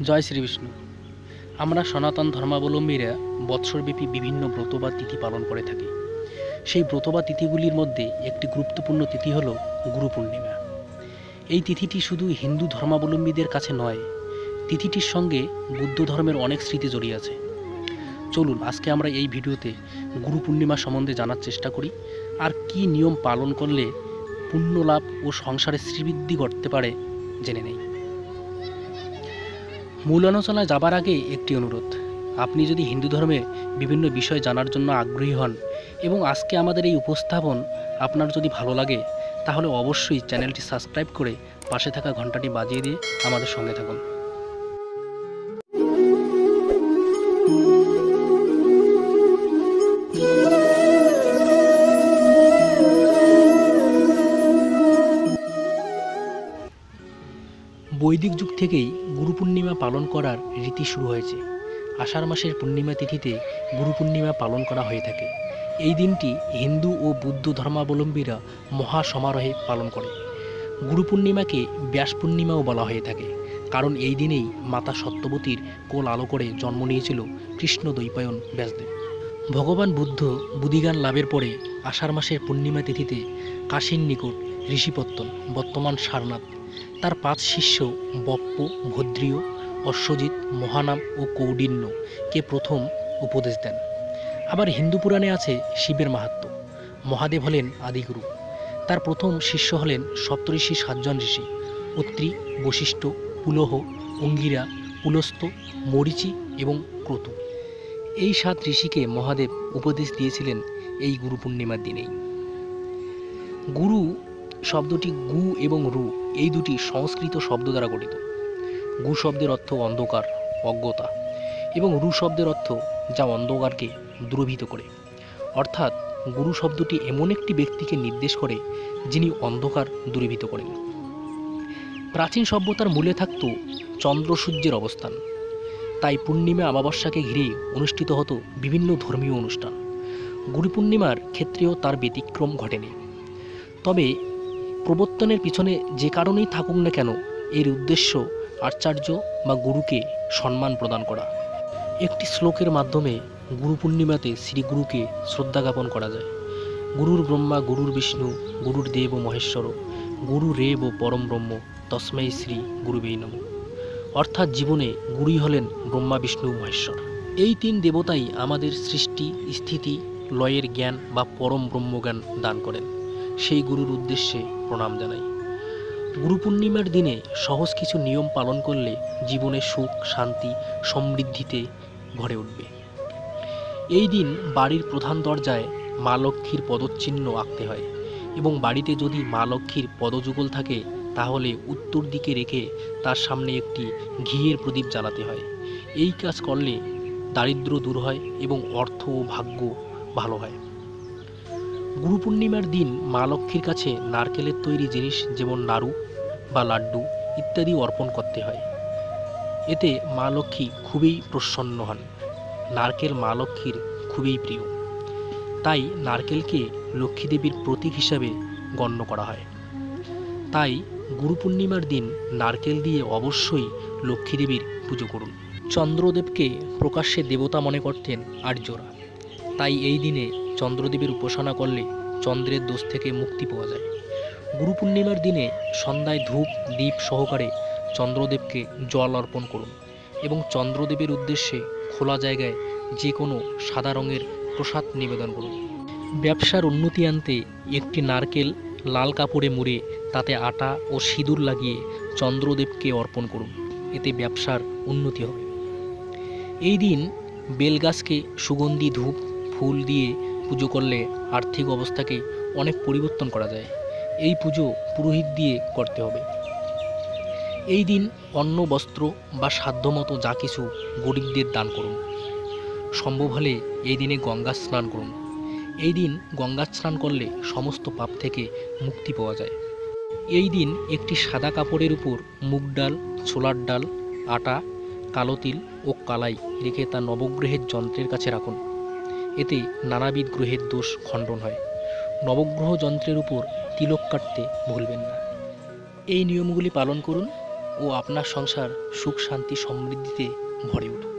জয় শ্রীবিষ্ণু। আমরা সনাতন ধর্মাবলম্বীরা বৎসরব্যাপী বিভিন্ন ব্রত বা তিথি পালন করে থাকি। সেই ব্রত বা তিথিগুলির মধ্যে একটি গুরুত্বপূর্ণ তিথি হল গুরু পূর্ণিমা। এই তিথিটি শুধু হিন্দু ধর্মাবলম্বীদের কাছে নয়, তিথিটির সঙ্গে বুদ্ধ ধর্মের অনেক স্মৃতি জড়িয়ে আছে। চলুন আজকে আমরা এই ভিডিওতে গুরু পূর্ণিমা সম্বন্ধে জানার চেষ্টা করি, আর কি নিয়ম পালন করলে পুণ্য লাভ ও সংসারে শ্রীবৃদ্ধি ঘটতে পারে জেনে নেই। মূল আলোচনায় যাবার আগে একটি অনুরোধ, আপনি যদি হিন্দু ধর্মের বিভিন্ন বিষয় জানার জন্য আগ্রহী হন এবং আজকে আমাদের এই উপস্থাপন আপনার যদি ভালো লাগে, তাহলে অবশ্যই চ্যানেলটি সাবস্ক্রাইব করে পাশে থাকা ঘন্টাটি বাজিয়ে দিয়ে আমাদের সঙ্গে থাকুন। বৈদিক যুগ থেকেই গুরু পূর্ণিমা পালন করার রীতি শুরু হয়েছে। আষাঢ় মাসের পূর্ণিমা তিথিতে গুরু পূর্ণিমা পালন করা হয়ে থাকে। এই দিনটি হিন্দু ও বৌদ্ধ ধর্মাবলম্বীরা মহা সমারোহে পালন করে। গুরু পূর্ণিমাকে ব্যাস পূর্ণিমাও বলা হয়ে থাকে, কারণ এই দিনেই মাতা সত্যবতীর কোল আলো করে জন্ম নিয়েছিল কৃষ্ণ দ্বৈপায়ন ব্যাসদেব। ভগবান বুদ্ধ বুদ্ধিজ্ঞান লাভের পরে আষাঢ় মাসের পূর্ণিমা তিথিতে কাশীর নিকট ঋষিপত্তন, বর্তমান সারনাথ, তার 5 শিষ্য বপ্প, ভদ্রিয়, অশ্বজিৎ, মহানাম ও কৌডিন্যকে প্রথম উপদেশ দেন। আবার হিন্দু পুরাণে আছে শিবের মাহাত্ম্য। মহাদেব হলেন আদিগুরু। তার প্রথম শিষ্য হলেন সপ্তঋষি 7 জন ঋষি: অত্রি, বশিষ্ঠ, পুলহ, অঙ্গিরা, পুলস্ত, মরিচি এবং ক্রতু। এই 7 ঋষিকে মহাদেব উপদেশ দিয়েছিলেন এই গুরু পূর্ণিমার দিনেই। গুরু শব্দটি গু এবং রু এই দুটি সংস্কৃত শব্দ দ্বারা গঠিত। গু শব্দের অর্থ অন্ধকার, অজ্ঞতা, এবং রু শব্দের অর্থ যা অন্ধকারকে দূরভীত করে। অর্থাৎ গুরু শব্দটি এমন একটি ব্যক্তিকে নির্দেশ করে যিনি অন্ধকার দূরীভূত করেন। প্রাচীন সভ্যতার মূলে থাকত চন্দ্র সূর্যের অবস্থান, তাই পূর্ণিমা অমাবস্যাকে ঘিরে অনুষ্ঠিত হতো বিভিন্ন ধর্মীয় অনুষ্ঠান। গুরু পূর্ণিমার ক্ষেত্রেও তার ব্যতিক্রম ঘটেনি। তবে প্রবর্তনের পিছনে যে কারণেই থাকুক না কেন, এর উদ্দেশ্য আচার্য বা গুরুকে সম্মান প্রদান করা। একটি শ্লোকের মাধ্যমে গুরু পূর্ণিমাতে শ্রীগুরুকে শ্রদ্ধা জ্ঞাপন করা যায়। গুরুর ব্রহ্মা গুরুর বিষ্ণু গুরুর দেব মহেশ্বর গুরু রেব পরম ব্রহ্ম তস্मै শ্রী গুরুবে নমঃ। অর্থাৎ জীবনে গুরুই হলেন ব্রহ্মা বিষ্ণু মহেশ্বর। এই 3 দেবতাই আমাদের সৃষ্টি, স্থিতি, লয়ের জ্ঞান বা পরম ব্রহ্মজ্ঞান দান করেন। সেই গুরুর উদ্দেশ্যে প্রণাম জানাই। গুরু পূর্ণিমার দিনে সহজ কিছু নিয়ম পালন করলে জীবনে সুখ, শান্তি, সমৃদ্ধিতে ভরে উঠবে। এই দিন বাড়ির প্রধান দরজায় মা লক্ষ্মীর পদচিহ্ন আঁকতে হয়, এবং বাড়িতে যদি মা লক্ষ্মীর পদযুগল থাকে তাহলে উত্তর দিকে রেখে তার সামনে একটি ঘিয়ের প্রদীপ জ্বালাতে হয়। এই কাজ করলে দারিদ্র দূর হয় এবং অর্থ ও ভাগ্য ভালো হয়। গুরু পূর্ণিমার দিন মা লক্ষ্মীর কাছে নারকেলের তৈরি জিনিস যেমন নাড়ু বা লাড্ডু ইত্যাদি অর্পণ করতে হয়। এতে মা লক্ষ্মী খুবই প্রসন্ন হন। নারকেল মা লক্ষ্মীর খুবই প্রিয়, তাই নারকেলকে লক্ষ্মী দেবীর প্রতীক হিসাবে গণ্য করা হয়। তাই গুরু পূর্ণিমার দিন নারকেল দিয়ে অবশ্যই লক্ষ্মী দেবীর পুজো করুন। চন্দ্রদেবকে প্রকাশ্যে দেবতা মনে করতেন আর্যরা, তাই এই দিনে চন্দ্রদেবের উপাসনা করলে চন্দ্রের দোষ থেকে মুক্তি পাওয়া যায়। গুরু পূর্ণিমার দিনে সন্ধ্যায় ধূপ দীপ সহকারে চন্দ্রদেবকে জল অর্পণ করুন এবং চন্দ্রদেবের উদ্দেশ্যে খোলা জায়গায় যে কোনো সাদা রঙের প্রসাদ নিবেদন করুন। ব্যবসার উন্নতি আনতে একটি নারকেল লাল কাপড়ে মুড়ে তাতে আটা ও সিঁদুর লাগিয়ে চন্দ্রদেবকে অর্পণ করুন, এতে ব্যবসার উন্নতি হবে। এই দিন বেলগাছকে সুগন্ধি ধূপ ফুল দিয়ে পুজো করলে আর্থিক অবস্থাকে অনেক পরিবর্তন করা যায়। এই পুজো পুরোহিত দিয়ে করতে হবে। এই দিন অন্ন, বস্ত্র বা সাধ্যমতো যা কিছু গরিবদের দান করুন। সম্ভব হলে এই দিনে গঙ্গা স্নান করুন। এই দিন গঙ্গা স্নান করলে সমস্ত পাপ থেকে মুক্তি পাওয়া যায়। এই দিন একটি সাদা কাপড়ের উপর মুগ ডাল, ছোলার ডাল, আটা, কালো তিল ও কালাই রেখে তা নবগ্রহের যন্ত্রের কাছে রাখুন। এতে নানাবিধ গ্রহের দোষ খণ্ডন হয়। নবগ্রহ যন্ত্রের উপর তিলক কাটতে ভুলবেন না। এই নিয়মগুলি পালন করুন, ও আপনার সংসার সুখ শান্তি সমৃদ্ধিতে ভরে উঠুক।